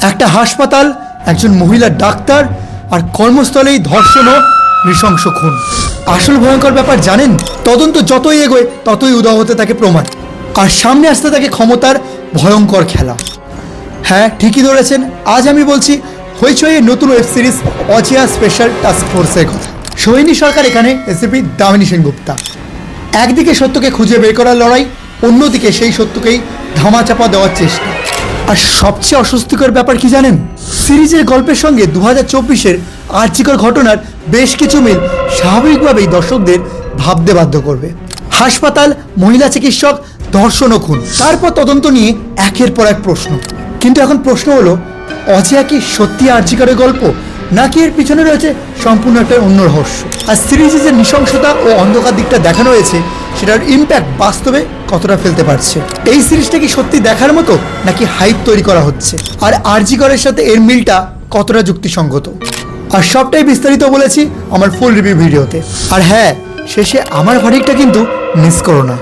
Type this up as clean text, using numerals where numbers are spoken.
একটা হাসপাতাল, একজন মহিলা ডাক্তার, আর কর্মস্থলেই ধর্ষণ ও নৃশংস খুন। আসল ভয়ঙ্কর ব্যাপার জানেন, তদন্ত যতই এগোয় ততই উধাও হতে থাকে প্রমাণ, আর সামনে আসতে থাকে ক্ষমতার ভয়ঙ্কর খেলা। হ্যাঁ, ঠিকই ধরেছেন, আজ আমি বলছি হইচইয়ের নতুন ওয়েব সিরিজ অচিয়া স্পেশাল টাস্ক ফোর্সের কথা। সোহিনী সরকার এখানে এসিপি দামিনী সেনগুপ্তা। একদিকে সত্যকে খুঁজে বের করার লড়াই, অন্যদিকে সেই সত্যকেই ধামাচাপা দেওয়ার চেষ্টা। আর সবচেয়ে অস্বস্তিকর ব্যাপার কি জানেন, সিরিজের গল্পের সঙ্গে 2024-এর আর্চিকর ঘটনার বেশ কিছু মিল স্বাভাবিকভাবেই দর্শকদের ভাবতে বাধ্য করবে। হাসপাতাল, মহিলা চিকিৎসক, ধর্ষণ ও খুন, তারপর তদন্ত নিয়ে একের পর এক প্রশ্ন। কিন্তু এখন প্রশ্ন হলো, অচিয়া কি সত্যি আর্চিকরের গল্প, নাকি এর পিছনে রয়েছে সম্পূর্ণ একটা অন্য রহস্য? আর সিরিজে যে নৃশংসতা ও অন্ধকার দিকটা দেখানো হয়েছে, সেটার ইম্প্যাক্ট বাস্তবে কতটা ফেলতে পারছে? এই সিরিজটা কি সত্যি দেখার মতো, নাকি হাইপ তৈরি করা হচ্ছে? আর আরজিকরের সাথে এর মিলটা কতটা যুক্তিসঙ্গত? আর সবটাই বিস্তারিত বলেছি আমার ফুল রিভিউ ভিডিওতে। আর হ্যাঁ, শেষে আমার ভার্ডিক্টটা কিন্তু মিস করো না।